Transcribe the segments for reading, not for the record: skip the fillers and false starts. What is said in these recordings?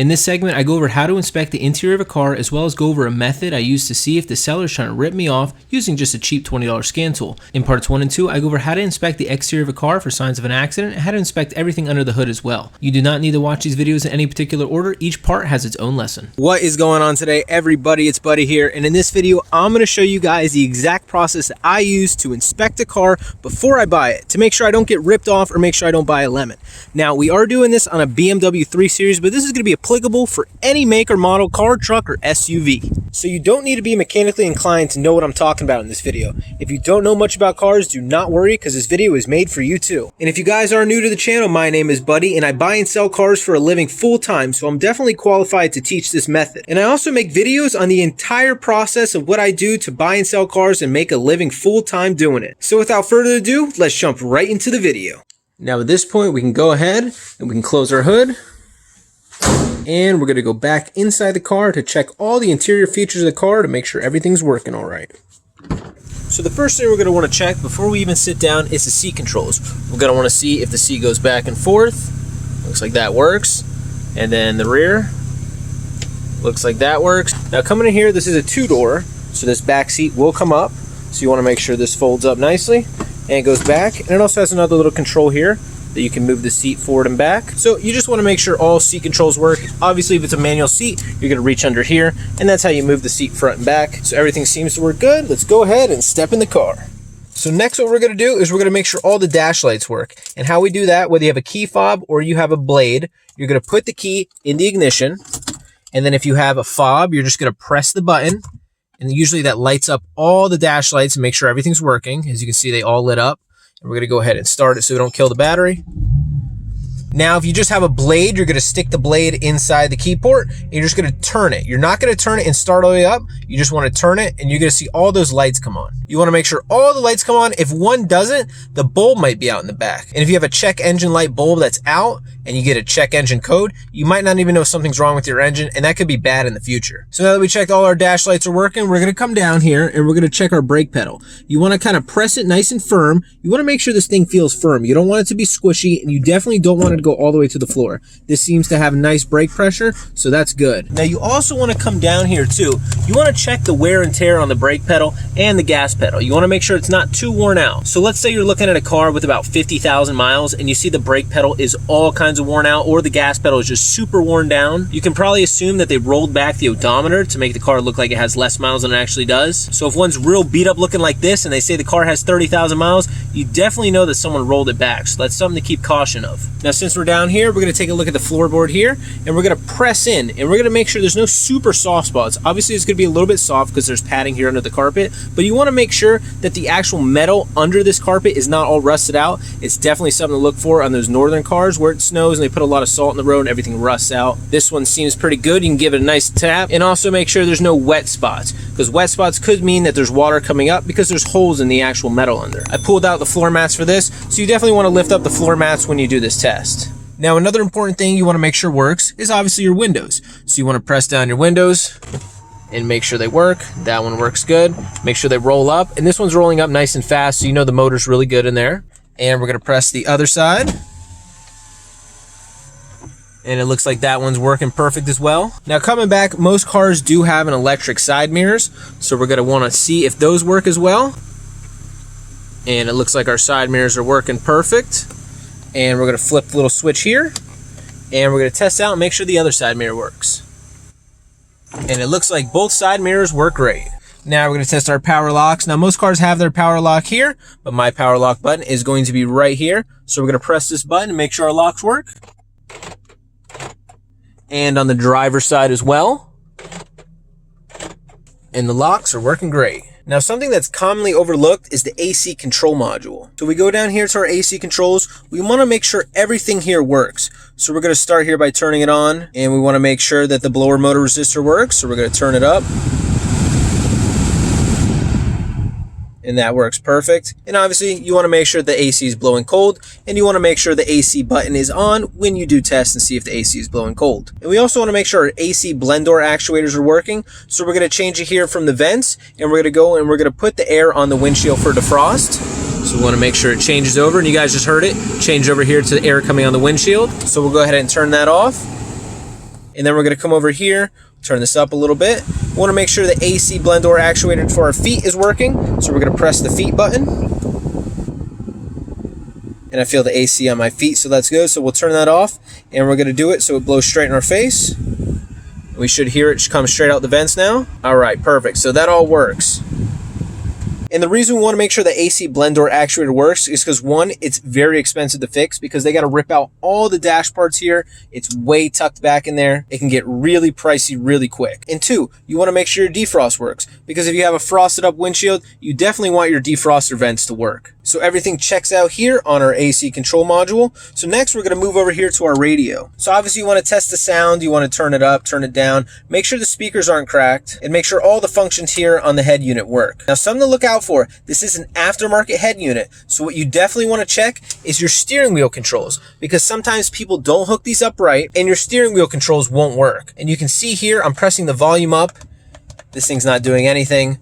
In this segment, I go over how to inspect the interior of a car, as well as go over a method I use to see if the seller is trying to rip me off using just a cheap $20 scan tool. In parts 1 and 2, I go over how to inspect the exterior of a car for signs of an accident and how to inspect everything under the hood as well. You do not need to watch these videos in any particular order. Each part has its own lesson. What is going on today, everybody? It's Buddy here, and in this video, I'm going to show you guys the exact process that I use to inspect a car before I buy it, to make sure I don't get ripped off or make sure I don't buy a lemon. Now, we are doing this on a BMW 3 Series, but this is going to be applicable for any make or model car, truck, or SUV. So you don't need to be mechanically inclined to know what I'm talking about in this video. If you don't know much about cars, do not worry, because this video is made for you too. And if you guys are new to the channel, my name is Buddy, and I buy and sell cars for a living full time, so I'm definitely qualified to teach this method. And I also make videos on the entire process of what I do to buy and sell cars and make a living full time doing it. So without further ado, let's jump right into the video. Now at this point, we can go ahead and we can close our hood. And we're going to go back inside the car to check all the interior features of the car to make sure everything's working all right. So the first thing we're going to want to check before we even sit down is the seat controls. We're going to want to see if the seat goes back and forth. Looks like that works. And then the rear. Looks like that works. Now coming in here, this is a 2-door, so this back seat will come up. So you want to make sure this folds up nicely and it goes back. And it also has another little control here that you can move the seat forward and back. So you just want to make sure all seat controls work. Obviously, if it's a manual seat, you're going to reach under here, and that's how you move the seat front and back. So everything seems to work good. Let's go ahead and step in the car. So next, what we're going to do is we're going to make sure all the dash lights work. And how we do that, whether you have a key fob or you have a blade, you're going to put the key in the ignition. And then if you have a fob, you're just going to press the button. And usually that lights up all the dash lights and make sure everything's working. As you can see, they all lit up. And we're going to go ahead and start it so we don't kill the battery. Now, if you just have a blade, you're going to stick the blade inside the key port and you're just going to turn it. You're not going to turn it and start all the way up. You just want to turn it and you're going to see all those lights come on. You want to make sure all the lights come on. If one doesn't, the bulb might be out in the back. And if you have a check engine light bulb that's out and you get a check engine code, you might not even know something's wrong with your engine, and that could be bad in the future. So now that we checked all our dash lights are working, we're going to come down here and we're going to check our brake pedal. You want to kind of press it nice and firm. You want to make sure this thing feels firm. You don't want it to be squishy, and you definitely don't want it to go all the way to the floor. This seems to have nice brake pressure, so that's good. Now you also want to come down here too. You want to check the wear and tear on the brake pedal and the gas pedal. You want to make sure it's not too worn out. So let's say you're looking at a car with about 50,000 miles and you see the brake pedal is all kinds of worn out, or the gas pedal is just super worn down. You can probably assume that they rolled back the odometer to make the car look like it has less miles than it actually does. So if one's real beat up looking like this and they say the car has 30,000 miles, you definitely know that someone rolled it back. So that's something to keep caution of. Now since we're down here, we're going to take a look at the floorboard here, and we're going to press in, and we're going to make sure there's no super soft spots. Obviously it's going to be a little bit soft because there's padding here under the carpet, but you want to make sure that the actual metal under this carpet is not all rusted out. It's definitely something to look for on those northern cars where it snows and they put a lot of salt in the road and everything rusts out. This one seems pretty good. You can give it a nice tap, and also make sure there's no wet spots, because wet spots could mean that there's water coming up because there's holes in the actual metal under. I pulled out the floor mats for this, so you definitely want to lift up the floor mats when you do this test. Now another important thing you want to make sure works is obviously your windows. So you want to press down your windows and make sure they work. That one works good. Make sure they roll up, and this one's rolling up nice and fast, so you know the motor's really good in there. And we're going to press the other side. And it looks like that one's working perfect as well. Now coming back, most cars do have an electric side mirrors, so we're going to want to see if those work as well. And it looks like our side mirrors are working perfect. And we're going to flip the little switch here, and we're going to test out and make sure the other side mirror works. And it looks like both side mirrors work great. Now we're going to test our power locks. Now most cars have their power lock here, but my power lock button is going to be right here. So we're going to press this button and make sure our locks work. And on the driver's side as well. And the locks are working great. Now something that's commonly overlooked is the AC control module. So we go down here to our AC controls. We want to make sure everything here works. So we're going to start here by turning it on, and we want to make sure that the blower motor resistor works. So we're going to turn it up. And that works perfect. And obviously you want to make sure the AC is blowing cold, and you want to make sure the AC button is on when you do test and see if the AC is blowing cold. And we also want to make sure our AC blend door actuators are working. So we're going to change it here from the vents, and we're going to go and we're going to put the air on the windshield for defrost. So we want to make sure it changes over, and you guys just heard it change over here to the air coming on the windshield. So we'll go ahead and turn that off. And then we're going to come over here, turn this up a little bit. We want to make sure the AC blend door actuator for our feet is working. So we're going to press the feet button. And I feel the AC on my feet, so that's good. So we'll turn that off, and we're going to do it so it blows straight in our face. We should hear it come straight out the vents now. All right, perfect. So that all works. And the reason we want to make sure the AC blend door actuator works is because, one, it's very expensive to fix because they got to rip out all the dash parts here. It's way tucked back in there. It can get really pricey really quick. And two, you want to make sure your defrost works because if you have a frosted up windshield, you definitely want your defroster vents to work. So everything checks out here on our AC control module. So next we're going to move over here to our radio. So obviously you want to test the sound. You want to turn it up, turn it down, make sure the speakers aren't cracked, and make sure all the functions here on the head unit work. Now something to look out for, this is an aftermarket head unit. So what you definitely want to check is your steering wheel controls because sometimes people don't hook these up right and your steering wheel controls won't work. And you can see here, I'm pressing the volume up. This thing's not doing anything.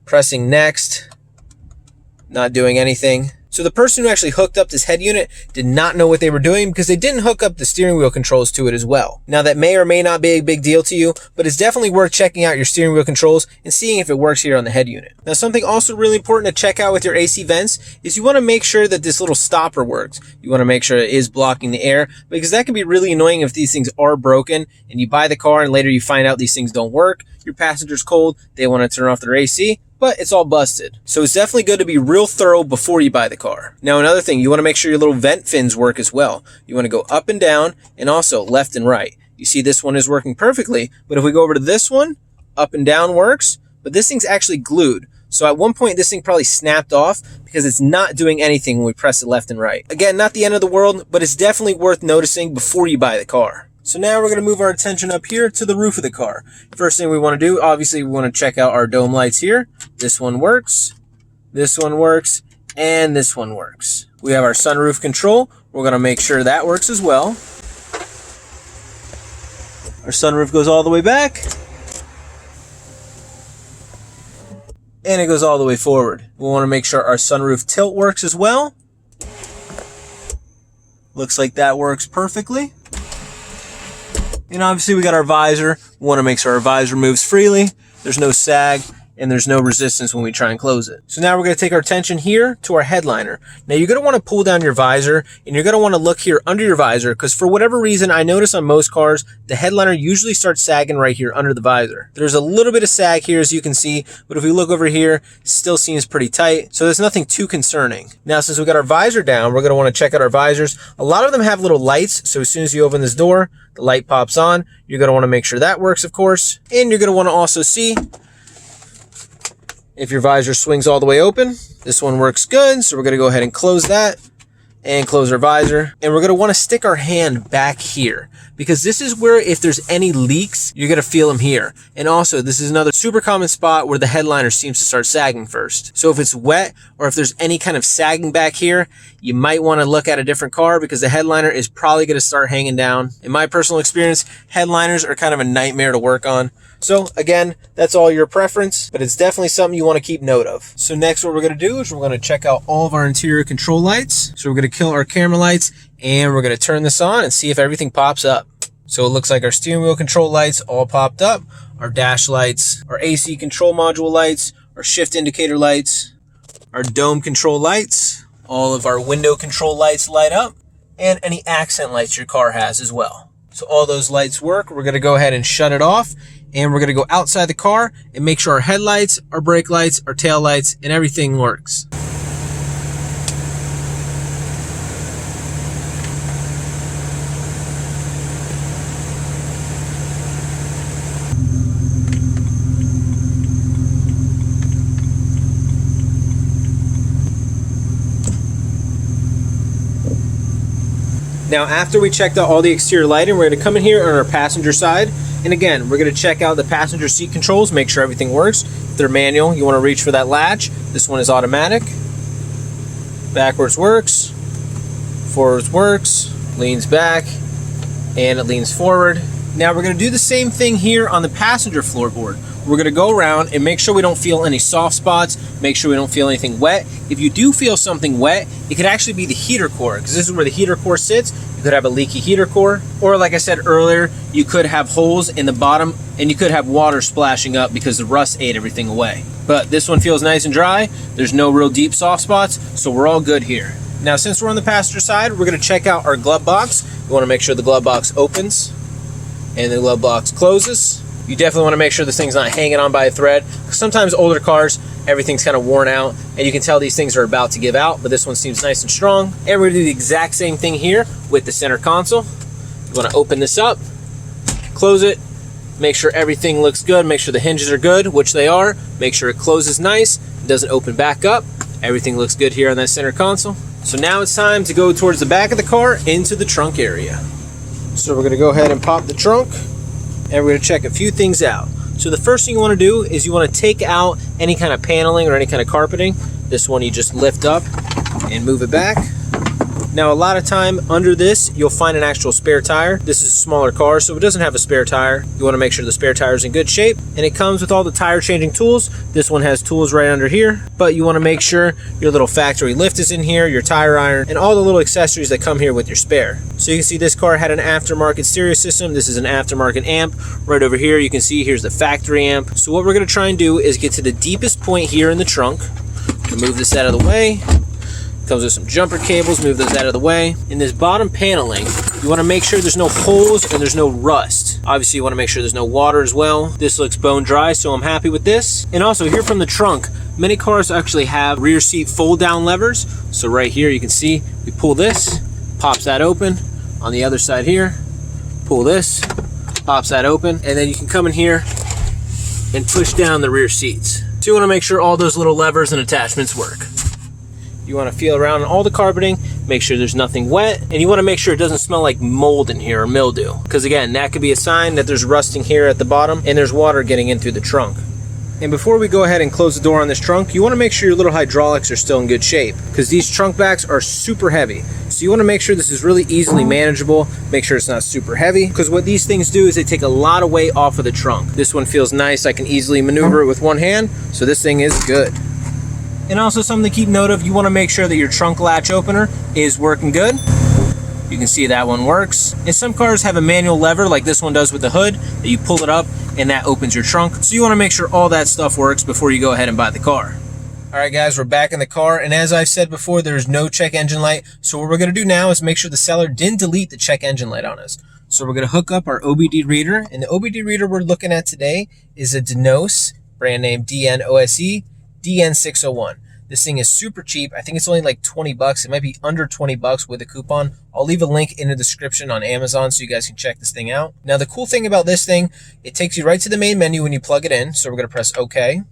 Pressing next. Not doing anything. So the person who actually hooked up this head unit did not know what they were doing because they didn't hook up the steering wheel controls to it as well. Now that may or may not be a big deal to you, but it's definitely worth checking out your steering wheel controls and seeing if it works here on the head unit. Now something also really important to check out with your AC vents is you want to make sure that this little stopper works. You want to make sure it is blocking the air because that can be really annoying if these things are broken and you buy the car and later you find out these things don't work. Your passenger's cold, they want to turn off their AC, but it's all busted. So it's definitely good to be real thorough before you buy the car. Now another thing, you want to make sure your little vent fins work as well. You want to go up and down and also left and right. You see this one is working perfectly, but if we go over to this one, up and down works, but this thing's actually glued. So at one point this thing probably snapped off because it's not doing anything when we press it left and right. Again, not the end of the world, but it's definitely worth noticing before you buy the car. So now we're going to move our attention up here to the roof of the car. First thing we want to do, obviously we want to check out our dome lights here. This one works, and this one works. We have our sunroof control. We're going to make sure that works as well. Our sunroof goes all the way back. And it goes all the way forward. We want to make sure our sunroof tilt works as well. Looks like that works perfectly. And obviously we got our visor. We want to make sure our visor moves freely. There's no sag and there's no resistance when we try and close it. So now we're going to take our attention here to our headliner. Now you're going to want to pull down your visor and you're going to want to look here under your visor because for whatever reason, I notice on most cars, the headliner usually starts sagging right here under the visor. There's a little bit of sag here as you can see, but if we look over here, it still seems pretty tight. So there's nothing too concerning. Now, since we got our visor down, we're going to want to check out our visors. A lot of them have little lights. So as soon as you open this door, the light pops on. You're going to want to make sure that works, of course. And you're going to want to also see if your visor swings all the way open. This one works good, so we're going to go ahead and close that and close our visor. And we're going to want to stick our hand back here because this is where if there's any leaks, you're going to feel them here. And also, this is another super common spot where the headliner seems to start sagging first. So if it's wet or if there's any kind of sagging back here, you might want to look at a different car because the headliner is probably going to start hanging down. In my personal experience, headliners are kind of a nightmare to work on. So again, that's all your preference, but it's definitely something you want to keep note of. So next what we're going to do is we're going to check out all of our interior control lights. So we're going to kill our camera lights and we're going to turn this on and see if everything pops up. So it looks like our steering wheel control lights all popped up, our dash lights, our AC control module lights, our shift indicator lights, our dome control lights, all of our window control lights light up, and any accent lights your car has as well. So all those lights work. We're going to go ahead and shut it off. And we're going to go outside the car and make sure our headlights, our brake lights, our tail lights, and everything works. Now, after we checked out all the exterior lighting, we're going to come in here on our passenger side. And again, we're going to check out the passenger seat controls, make sure everything works. If they're manual, you want to reach for that latch. This one is automatic. Backwards works. Forwards works. Leans back. And it leans forward. Now we're going to do the same thing here on the passenger floorboard. we're gonna go around and make sure we don't feel any soft spots, make sure we don't feel anything wet. If you do feel something wet, it could actually be the heater core, because this is where the heater core sits. You could have a leaky heater core, or like I said earlier, you could have holes in the bottom and you could have water splashing up because the rust ate everything away. But this one feels nice and dry. There's no real deep soft spots, so we're all good here. Now, since we're on the passenger side, we're gonna check out our glove box. You wanna make sure the glove box opens and the glove box closes. You definitely wanna make sure this thing's not hanging on by a thread. Sometimes older cars, everything's kind of worn out and you can tell these things are about to give out, but this one seems nice and strong. And we're gonna do the exact same thing here with the center console. You wanna open this up, close it, make sure everything looks good, make sure the hinges are good, which they are, make sure it closes nice, it doesn't open back up. Everything looks good here on that center console. So now it's time to go towards the back of the car into the trunk area. So we're gonna go ahead and pop the trunk and we're gonna check a few things out. So the first thing you wanna do is you wanna take out any kind of paneling or any kind of carpeting. This one you just lift up and move it back. Now, a lot of time under this, you'll find an actual spare tire. This is a smaller car, so it doesn't have a spare tire. You wanna make sure the spare tire is in good shape, and it comes with all the tire changing tools. This one has tools right under here, but you wanna make sure your little factory lift is in here, your tire iron, and all the little accessories that come here with your spare. So you can see this car had an aftermarket stereo system. This is an aftermarket amp. Right over here, you can see here's the factory amp. So what we're gonna try and do is get to the deepest point here in the trunk. Move this out of the way. Comes with some jumper cables, move those out of the way. In this bottom paneling, you wanna make sure there's no holes and there's no rust. Obviously, you wanna make sure there's no water as well. This looks bone dry, so I'm happy with this. And also, here from the trunk, many cars actually have rear seat fold down levers. So right here, you can see, we pull this, pops that open. On the other side here, pull this, pops that open. And then you can come in here and push down the rear seats. So you wanna make sure all those little levers and attachments work. You want to feel around on all the carpeting, make sure there's nothing wet, and you want to make sure it doesn't smell like mold in here or mildew, because again, that could be a sign that there's rusting here at the bottom and there's water getting in through the trunk. And before we go ahead and close the door on this trunk, you want to make sure your little hydraulics are still in good shape, because these trunk backs are super heavy. So you want to make sure this is really easily manageable, make sure it's not super heavy, because what these things do is they take a lot of weight off of the trunk. This one feels nice, I can easily maneuver it with one hand, so this thing is good. And also something to keep note of, you want to make sure that your trunk latch opener is working good. You can see that one works. And some cars have a manual lever like this one does with the hood, that you pull it up and that opens your trunk. So you want to make sure all that stuff works before you go ahead and buy the car. All right guys, we're back in the car, and as I've said before, there's no check engine light. So what we're going to do now is make sure the seller didn't delete the check engine light on us. So we're going to hook up our OBD reader, and the OBD reader we're looking at today is a Denose, brand name DNOSE, DN601. This thing is super cheap. I think it's only like 20 bucks. It might be under 20 bucks with a coupon. I'll leave a link in the description on Amazon so you guys can check this thing out. Now, the cool thing about this thing, it takes you right to the main menu when you plug it in. So we're going to press OK,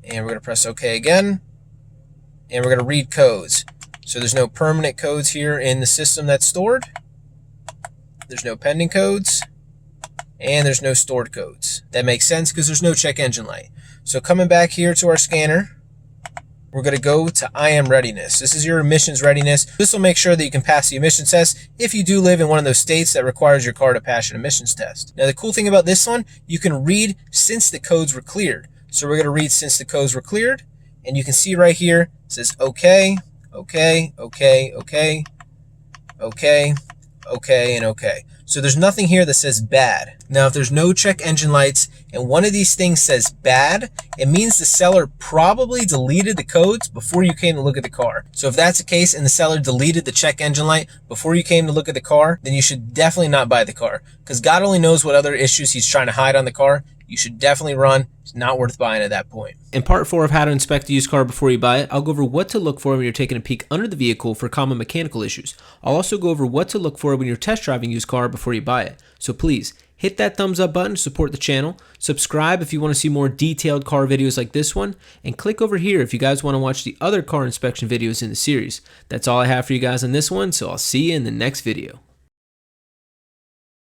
and we're going to press OK again, and we're going to read codes. So there's no permanent codes here in the system that's stored. There's no pending codes, and there's no stored codes. That makes sense because there's no check engine light. So coming back here to our scanner, we're going to go to I am Readiness. This is your emissions readiness. This will make sure that you can pass the emissions test if you do live in one of those states that requires your car to pass an emissions test. Now, the cool thing about this one, you can read since the codes were cleared. So we're going to read since the codes were cleared, and you can see right here, it says OK, OK, OK, OK, OK, OK, and OK. So there's nothing here that says bad. Now, if there's no check engine lights and one of these things says bad, it means the seller probably deleted the codes before you came to look at the car. So if that's the case and the seller deleted the check engine light before you came to look at the car, then you should definitely not buy the car, because God only knows what other issues he's trying to hide on the car. You should definitely run. It's not worth buying at that point. In part 4 of how to inspect a used car before you buy it, I'll go over what to look for when you're taking a peek under the vehicle for common mechanical issues. I'll also go over what to look for when you're test driving a used car before you buy it. So please, hit that thumbs up button to support the channel, subscribe if you want to see more detailed car videos like this one, and click over here if you guys want to watch the other car inspection videos in the series. That's all I have for you guys on this one, so I'll see you in the next video.